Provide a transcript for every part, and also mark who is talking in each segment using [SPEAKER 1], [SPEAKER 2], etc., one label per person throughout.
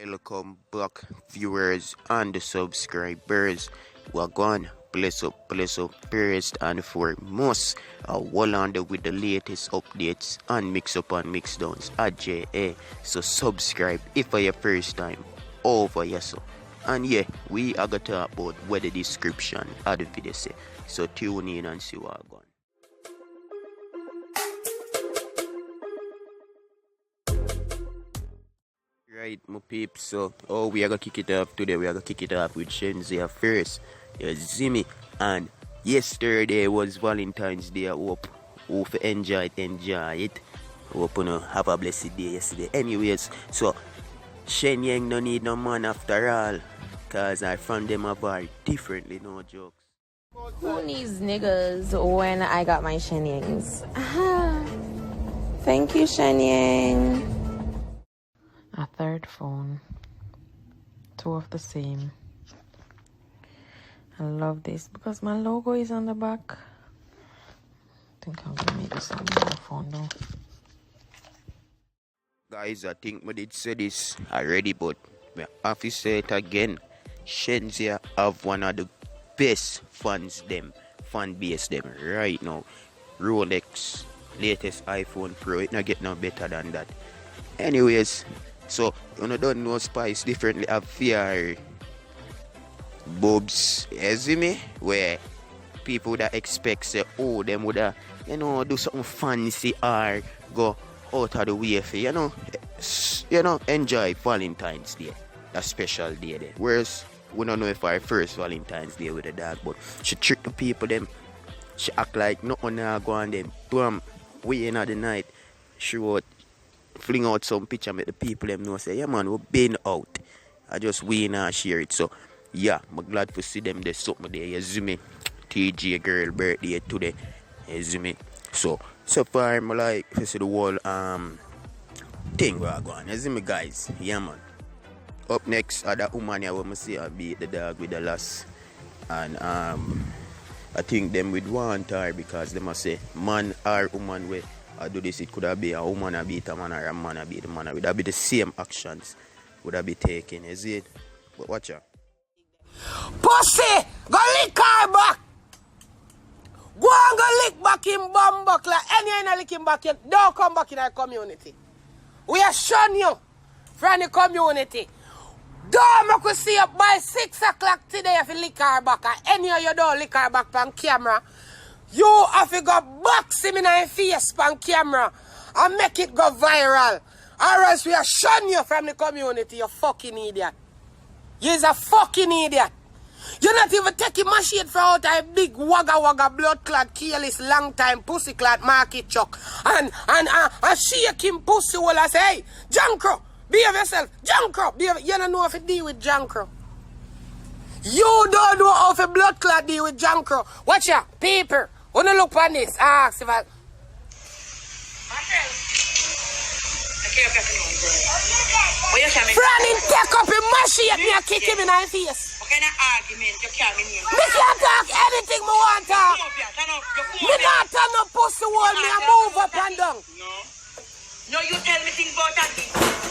[SPEAKER 1] Welcome back, viewers and subscribers. We're gone. Bless up, first and foremost. Wall on with the latest updates and mix up and mix downs at JA. So subscribe if for your first time over here. So. And yeah, we are going to talk about what the description of the video say. So tune in and see what I'm going. Right, my peeps, so we are gonna kick it off today. We are gonna kick it off with Shenseea first. You see me? And yesterday was Valentine's Day. I hope you enjoy it. Hope you have a blessed day yesterday. Anyways, so Shen Yang no need no man after all. Cause I found them apart differently, no jokes.
[SPEAKER 2] Who needs niggas when I got my Shen Yangs? Thank you, Shen Yang. A third phone, two of the same. I love this because my logo is on the back. I think I'm gonna make this on my phone though.
[SPEAKER 1] Guys, I think we did say this already, but I have to say it again. Shenseea have one of the best fan base them right now. Rolex, latest iPhone Pro, it not get no better than that. Anyways, so you don't know Spice differently have fear bobs, you see me? Where people that expect say, oh, them would do something fancy or go out of the way for enjoy Valentine's Day, that special day there. Whereas we don't know if our first Valentine's Day with the dog, but she trick the people them. She act like nothing go on them. Boom, we in at the night. She would fling out some picture, make the people them know say, yeah man, we've been out. I just win and share it. So yeah, I'm glad to see them there's something there. You see me? TJ girl birthday today. You see me? So far I'm like to see the whole thing we're going. You see me guys? Yeah man. Up next are the woman here where I see I beat the dog with the loss. And I think them would want her because they must say man or woman way I do this, it could have been a woman a beat a man or a man a beat a man. It would have been the same actions would have been taken, is it? But watch out.
[SPEAKER 3] Pussy! Go lick her back! Go and go lick back in bum back like any other lick him back. Don't come back in our community. We are shun you from the community. Don't make us see up by 6 o'clock today if you lick her back. Any of you don't lick her back on camera. You have to go box him in your face on camera and make it go viral. Or else we are shun you from the community, you fucking idiot. You're a fucking idiot. You're not even taking my shit for out a big wagga blood clot, careless, long time pussy clot market chuck. And shake him pussy while I say, hey, Jankro, behave yourself. Jankro, behave. You don't know how to deal with Jankro. You don't know how to blood clot deal with Jankro. Watch out, people. Wanna look on this? Ask if I. Franny take up him machine and kick him in the face.
[SPEAKER 4] What kind of argument you can't mean?
[SPEAKER 3] Me can't talk anything me want to. Me not turn no pussy wall me and move up and down.
[SPEAKER 4] No, you tell me things about that.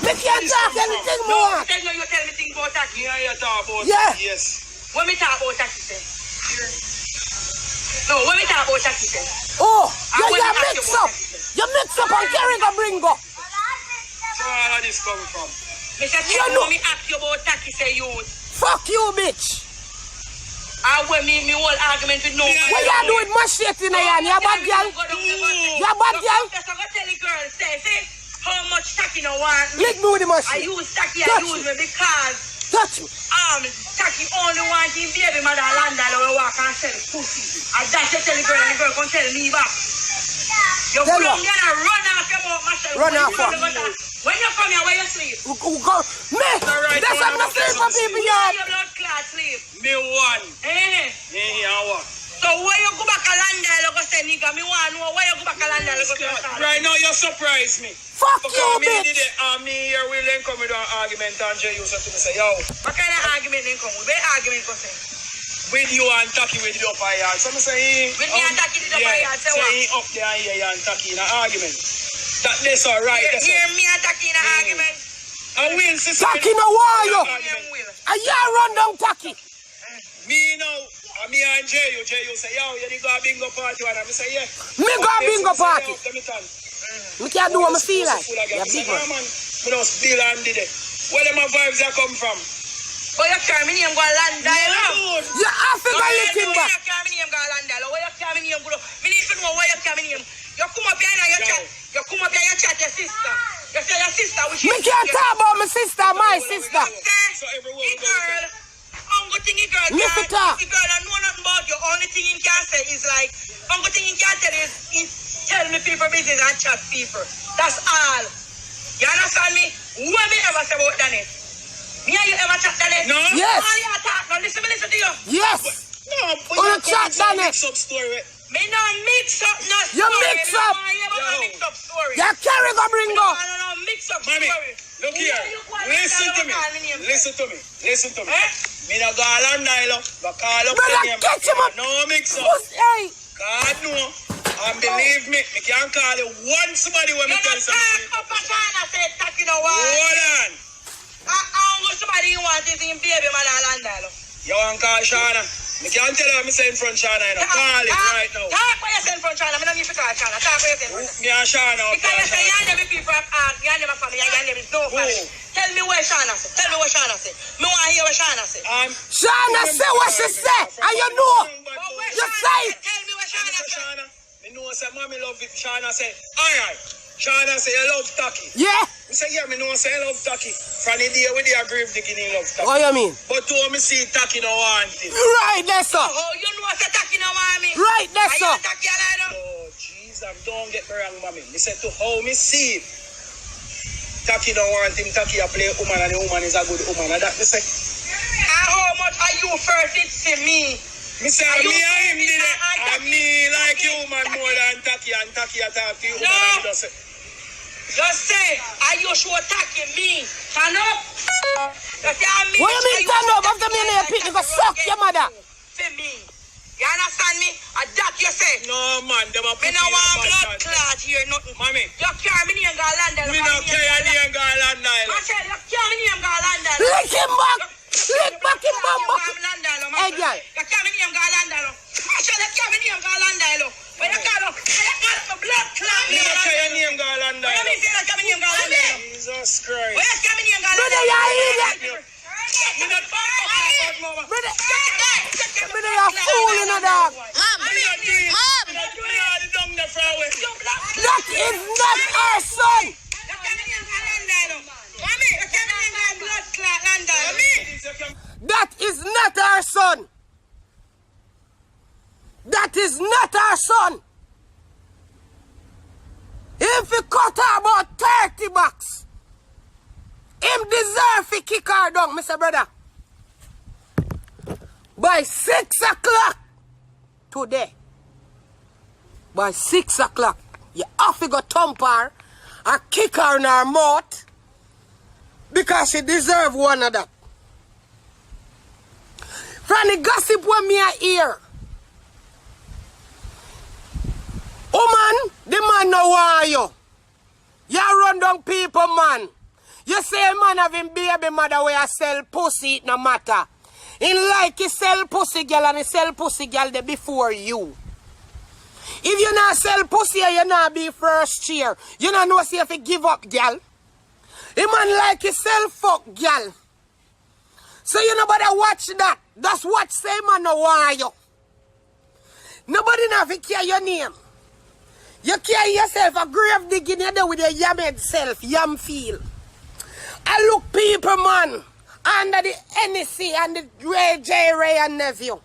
[SPEAKER 3] Me can't talk anything me want.
[SPEAKER 4] You tell me things about that.
[SPEAKER 5] Yeah, you talk about
[SPEAKER 3] that.
[SPEAKER 5] Yes.
[SPEAKER 4] When me talk about that, you say. No, when we talk about that, you say.
[SPEAKER 3] Oh, you mix up. You mix up and carry the bringo.
[SPEAKER 5] So where this coming from?
[SPEAKER 4] You know me ask you about that, you say you.
[SPEAKER 3] Fuck you, bitch.
[SPEAKER 4] And when me whole argument with no man.
[SPEAKER 3] What you doing machete in the hand? You bad girl? You bad girl?
[SPEAKER 4] Just go tell the girl, say how much tacky you want.
[SPEAKER 3] Lick me with the machete.
[SPEAKER 4] I use tacky, I use me because.
[SPEAKER 3] Touch me.
[SPEAKER 4] Tacky only want him baby mother land or walk and sell pussy. And that's you tell the girl and the girl can tell me back. You come here and run off your mouth, myself.
[SPEAKER 3] Run off what?
[SPEAKER 4] When you come here, where you sleep?
[SPEAKER 3] Go. Me! That's what I'm saying for people, y'all.
[SPEAKER 4] Your blood clot sleep.
[SPEAKER 5] Me one.
[SPEAKER 4] What? So where you go back a land you go say nigga, me want to know where you go back a land you go say.
[SPEAKER 5] Right now you surprise me.
[SPEAKER 3] Fuck you, bitch.
[SPEAKER 5] Me here will then come with an argument and Jay you say to me say, yo.
[SPEAKER 4] What kind of argument then come with? What argument go say?
[SPEAKER 5] With you and Taki with the upper yard. So I say
[SPEAKER 4] with me and Taki the upper yard, say what?
[SPEAKER 5] Say up there and here and Taki in an argument. That this alright.
[SPEAKER 4] Hear me and Taki in an argument?
[SPEAKER 5] I will, sister.
[SPEAKER 3] Taki no want you.
[SPEAKER 4] Will.
[SPEAKER 3] And you run down Taki.
[SPEAKER 5] Me now, me and J.U. say, yo, you go a bingo party, and I say, yeah.
[SPEAKER 3] Me go a bingo party. Me can't do what I feel like.
[SPEAKER 5] Yeah,
[SPEAKER 3] You're big one.
[SPEAKER 5] man. Me just feel and did it. Where them vibes that come from?
[SPEAKER 4] But you carry me name go land dialogue.
[SPEAKER 3] You have to go lick him back.
[SPEAKER 4] You carry me name go land dialogue. Where you carry me name go? Me need to know where you carry me name. You come up here and you chat. You come up here and you chat your sister. You say your sister which is.
[SPEAKER 3] Me can't talk about my sister, my sister.
[SPEAKER 5] So everyone
[SPEAKER 4] Hey girl. Uncle thingy girl.
[SPEAKER 3] Me for talk.
[SPEAKER 4] The girl that know nothing about you. Only thing you can say is like. Uncle thing you can tell is tell me people business and chat people. That's all. You understand me? What me ever say about Danny? Me and you ever chat Danny?
[SPEAKER 5] No.
[SPEAKER 3] Yes.
[SPEAKER 4] All you talk now. Listen to you.
[SPEAKER 3] Yes.
[SPEAKER 5] No, but
[SPEAKER 3] Oh,
[SPEAKER 5] you
[SPEAKER 3] chat,
[SPEAKER 5] can't
[SPEAKER 3] Danny.
[SPEAKER 5] mix up story.
[SPEAKER 4] Me no mix up no story.
[SPEAKER 3] You mix up.
[SPEAKER 4] You mix up story.
[SPEAKER 3] You carry go bring go.
[SPEAKER 4] No, mix up
[SPEAKER 5] Mommy,
[SPEAKER 4] story.
[SPEAKER 5] look here. Listen to me. Listen to me. Listen to me.
[SPEAKER 4] Eh?
[SPEAKER 5] Me no go land dialogue. Go call up
[SPEAKER 3] Brother,
[SPEAKER 5] the name.
[SPEAKER 3] catch him up.
[SPEAKER 5] No mix up.
[SPEAKER 3] Hey.
[SPEAKER 5] God no. And believe me, me can't call you one somebody when me
[SPEAKER 4] You
[SPEAKER 5] tell
[SPEAKER 4] don't
[SPEAKER 5] something.
[SPEAKER 4] talk up a China say that you know what?
[SPEAKER 5] Hold on.
[SPEAKER 4] Somebody you want is in baby man and land.
[SPEAKER 5] You want to call Shana? Me can't tell her me say in front Shana, you know. Call it right now.
[SPEAKER 4] Talk what you say in front China. I don't need to call China. Talk what you say in front.
[SPEAKER 5] Me and Shana.
[SPEAKER 4] Because you say you and them people have you and them family, you and them is no family. Tell me where Shana say. Tell me what Shana say. Me want to hear what Shana say.
[SPEAKER 3] Shana say what she say. And you know. You say it.
[SPEAKER 4] Tell me what Shana say.
[SPEAKER 5] Me know say mommy love it. Shana say, alright. Shana say you love Taki.
[SPEAKER 3] Yeah.
[SPEAKER 5] Me say yeah, me know say you love Taki. From the day when they agree with the guinea love Taki.
[SPEAKER 3] What you mean?
[SPEAKER 5] But to me see Taki no want it.
[SPEAKER 3] Right there, sir.
[SPEAKER 4] Oh, you know say Taki no want me.
[SPEAKER 3] Right there,
[SPEAKER 4] Are
[SPEAKER 3] sir.
[SPEAKER 4] you Taki alive?
[SPEAKER 5] Oh, Jesus, don't get me wrong, mommy. Me say to how me see it. Taki don't want him. Taki a play woman and the woman is a good woman. And that me say.
[SPEAKER 4] And how much are you first? It's to me.
[SPEAKER 5] Me say me and him did it. And me like you man more than Taki. And Taki a talk to you woman and he just say.
[SPEAKER 4] Just say, are you sure attacking me? Stand up. Just say, I'm me.
[SPEAKER 3] What you mean stand up? After me and your picnic, go suck your mother.
[SPEAKER 4] For me. You understand me? A that you say.
[SPEAKER 5] No man, them a put
[SPEAKER 4] Me
[SPEAKER 5] you
[SPEAKER 4] no
[SPEAKER 5] in a
[SPEAKER 4] want
[SPEAKER 5] bad
[SPEAKER 4] blood
[SPEAKER 5] stand.
[SPEAKER 4] clot here, nothing.
[SPEAKER 5] Mommy.
[SPEAKER 4] You carry me name Garland.
[SPEAKER 5] Me no care the name Garland
[SPEAKER 4] I
[SPEAKER 5] Island.
[SPEAKER 4] said, you carry me name Garland.
[SPEAKER 3] Lick him back. Lick back him bum back. Hey, girl.
[SPEAKER 4] You carry me name Garland. I said, you carry me name Garland. When you call up my blood clot.
[SPEAKER 5] Me no care your name Garland
[SPEAKER 4] What you mean
[SPEAKER 5] Island.
[SPEAKER 4] say you carry me name Garland?
[SPEAKER 5] Jesus Christ.
[SPEAKER 4] When you carry me name Garland?
[SPEAKER 3] Brother, you idiot.
[SPEAKER 5] Me not
[SPEAKER 3] Brother, brother, you're fooling a dog. That is not our son. That is not our son. That is not our son. If he cut her about 30 bucks, him deserve to kick her down, Mr. Brother. By 6 o'clock today, by 6 o'clock, you have to go thump her and kick her in her mouth because she deserve one of that. From the gossip when me I hear, woman, the man no want you. You run down people, man. You say a man have him baby mother where you sell pussy, it no matter. In like he sell pussy girl and he sell pussy girl there before you. If you not sell pussy, you not be first cheer. You not know see if you give up girl. A man like he sell fuck girl. So you nobody watch that. That's what say man no want you. Nobody not care your name. You carry yourself a grave digging you there with your yam self, yam feel. I look people, man, under the NEC and the Ray and nephew.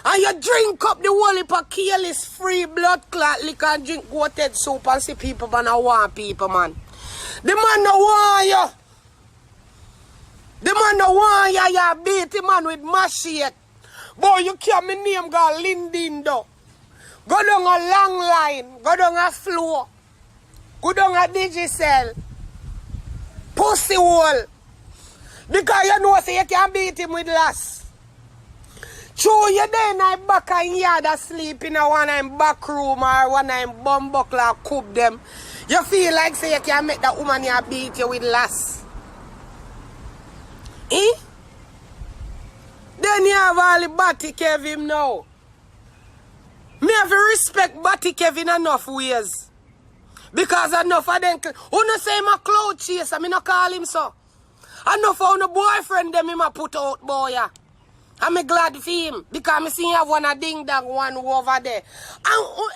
[SPEAKER 3] And you drink up the whole heap of careless free blood clot liquor and drink goated soup and see people, man, I want people, man. The man no want you. The man no want you, you beat the man with machete. Boy, you can't me name go Lindindo. Go down a long line, go down a floor, go down a Digicel, pussy wall. Because you know say you can beat him with lass. True, you there in a back and yard asleep in a one in back room or one in bumbuckler coop them. You feel like say you can make that woman you beat you with lass. have all the Batty Kevin now. Me have to respect Batty Kevin enough ways. Because enough of them, who no say him a cloud chaser, me no call him so. Enough of the boyfriend them him a put out boy. I'm glad for him. Because me see him have one a ding dong one over there. And